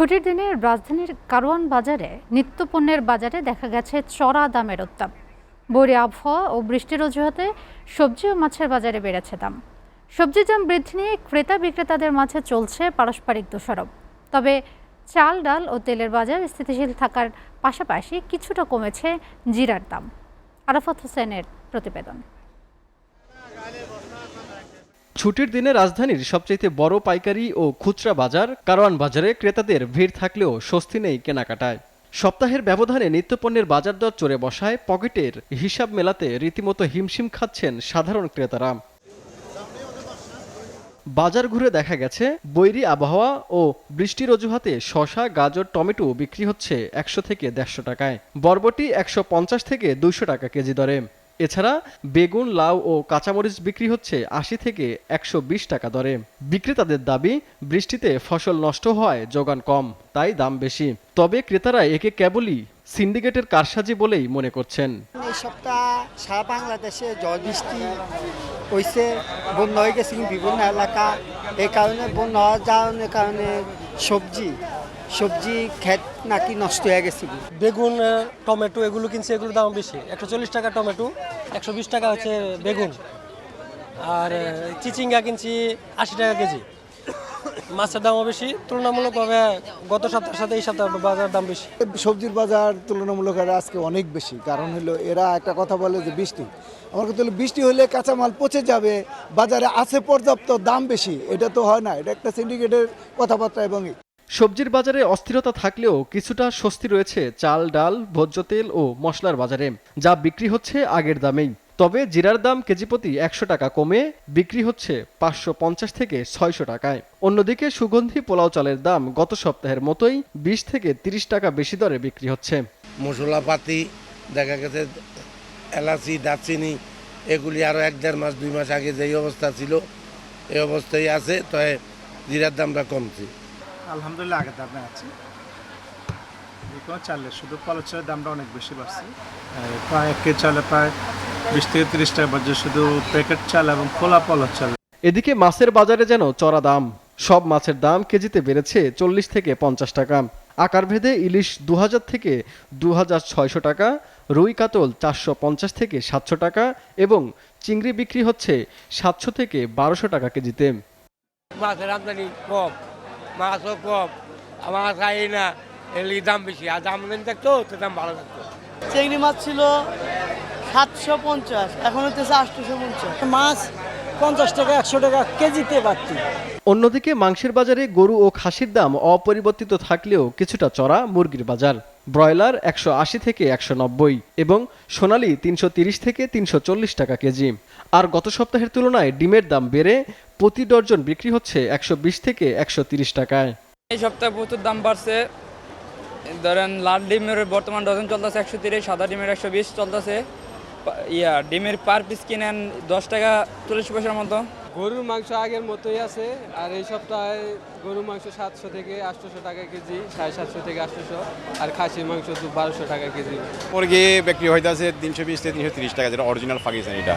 ছুটির দিনে রাজধানীর কারওয়ান বাজারে নিত্যপণ্যের বাজারে দেখা গেছে চড়া দামের উত্তাপ। বৈরী আবহাওয়া ও বৃষ্টির অজুহাতে সবজি ও মাছের বাজারে বেড়েছে দাম। সবজির দাম বৃদ্ধি নিয়ে ক্রেতা বিক্রেতাদের মাঝে চলছে পারস্পরিক দোষারোপ। তবে চাল, ডাল ও তেলের বাজার স্থিতিশীল থাকার পাশাপাশি কিছুটা কমেছে জিরার দাম। আরাফাত হোসেনের প্রতিবেদন। ছুটির দিনে রাজধানীর সবচেয়ে বড় পাইকারি ও খুচরা বাজার কারওয়ান বাজারে ক্রেতাদের ভিড় থাকলেও স্বস্তি নেই কেনাকাটায়। সপ্তাহের ব্যবধানে নিত্যপণ্যের বাজার দর চড়ে বসায় পকেটের হিসাব মেলাতে রীতিমতো হিমশিম খাচ্ছেন সাধারণ ক্রেতারা। বাজার ঘুরে দেখা গেছে বৈরী আবহাওয়া ও বৃষ্টির অজুহাতে শসা, গাজর, টমেটো বিক্রি হচ্ছে 100 থেকে 150 টাকায়, বরবটি 150 থেকে 200 টাকা কেজি দরে। এছাড়া বেগুন, লাউ ও কাঁচামরিচ বিক্রি হচ্ছে 80 থেকে 120 টাকা দরে। বিক্রেতাদের দাবি, বৃষ্টিতে ফসল নষ্ট হওয়ায় যোগান কম, তাই দাম বেশি। তবে ক্রেতারা একে কেবলই সিন্ডিকেটের কারসাজি বলেই মনে করছেন। এই সপ্তাহ সারা বাংলাদেশে ঝড় বৃষ্টি হয়েছে, বন্যা হয়ে গেছে বিভিন্ন এলাকা। এই কারণে বন্যা হওয়ার যাওয়ার কারণে সবজি ক্ষেত নাকি নষ্ট হয়ে গেছে। বেগুন, টমেটো এগুলো কিনছে, এগুলোর দাম বেশি। 140 টাকা টমেটো, 120 টাকা হচ্ছে বেগুন। আর চিচিঙ্গা কিনছি 80 টাকা কেজি। মাছের দামও বেশি তুলনামূলকভাবে, গত সপ্তাহের সাথে এই সপ্তাহের বাজার দাম বেশি। সবজির বাজার তুলনামূলক আজকে অনেক বেশি। কারণ হলো এরা একটা কথা বলে যে বৃষ্টি, আমার কথা হলো বৃষ্টি হলে কাঁচামাল পচে যাবে, বাজারে আছে পর্যাপ্ত, দাম বেশি। এটা তো হয় না, এটা একটা সিন্ডিকেটের কথাবার্তা। এবং সবজির বাজারে অস্থিরতা থাকলেও কিছুটা স্বস্তি রয়েছে চাল, ডাল, ভোজ্য তেল ও মশলার বাজারে, যা বিক্রি হচ্ছে আগের দামেই। তবে জিরার দাম কেজি প্রতি 100 টাকা কমে বিক্রি হচ্ছে 550 থেকে 600 টাকায়। অন্যদিকে সুগন্ধি পোলাও চালের দাম গত সপ্তাহের মতোই 20 থেকে 30 টাকা বেশি দরে বিক্রি হচ্ছে। মশলাপাতি দেখা গেছে এলাচি, দারচিনি এগুলি আরও 1-1.5 মাস 2 মাস আগে যেই অবস্থা ছিল এই অবস্থায় আছে। তবে জিরার দামটা কমছে। আলহামদুলিল্লাহ আগের দামে আছে। চালের শুধু পলক চালের দামটা অনেক বেশি বাড়ছে। প্রায় 1 কেজি চালে প্রায় 20 থেকে 30 টাকা বাড়ছে, শুধু প্যাকেট চাল এবং খোলা পলক চাল। এদিকে মাছের বাজারে যেন চড়া দাম। সব মাছের দাম কেজিতে বেড়েছে 40 থেকে 50 টাকা। আকারভেদে ইলিশ 2000 থেকে 2600 টাকা, রুই কাতল 450 থেকে 700 টাকা এবং চিংড়ি বিক্রি হচ্ছে 700 থেকে 1200 টাকা কেজিতে। মাছের আমদানি কম, মাছও কম, মাছ খাই না, এর দাম বেশি। আর দাম থাকতো তো দাম ভালো থাকতো। চিংড়ি মাছ ছিল 750, এখন হচ্ছে 850। মাছ 50 টাকা 100 টাকা কেজিতে বাড়তি। অন্যদিকে মাংসের বাজারে গরু ও খাসির দাম অপরিবর্তিত থাকলেও কিছুটা চড়া মুরগির বাজার। ব্রয়লার 180 থেকে 190 এবং সোনালী 330 থেকে 340 টাকা কেজি। আর গত সপ্তাহের তুলনায় ডিমের দাম বেড়ে প্রতি ডর্জন বিক্রি হচ্ছে 120 থেকে 130 টাকায়। এই সপ্তাহে প্রচুর দাম বাড়ছে। ধরেন লাল ডিমের বর্তমান ডজন চলতেছে 130, সাদা ডিমের 120 চলতেছে। ডিমের পার পিস কিনেন 10 টাকা 40 পয়সার মতো। গরুর মাংস আগের মতোই আছে, আর এই সপ্তাহে গরুর মাংস 700 থেকে 800 টাকা কেজি, 750 থেকে 800, আর খাসির মাংস 1200 টাকা কেজি। মুরগি বিক্রি হইতেছে 320 থেকে 330 টাকা, যেটা অরিজিনাল পাকিস্তান এটা।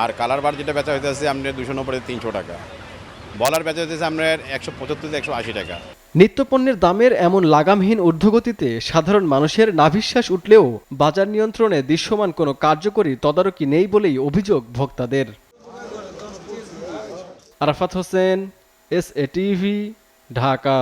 আর কালার বার যেটা বেচা হইতেছে আপনার 290 থেকে 300 টাকা। বলার বেচা হইতেছে আপনার 175 থেকে 180 টাকা। নিত্যপণ্যের দামের এমন লাগামহীন ঊর্ধ্বগতিতে সাধারণ মানুষের নাভিশ্বাস উঠলেও বাজার নিয়ন্ত্রণে দৃশ্যমান কোনো কার্যকরী তদারকি নেই বলেই অভিযোগ ভোক্তাদের। Arafat Hossain, SA TV, Dhaka.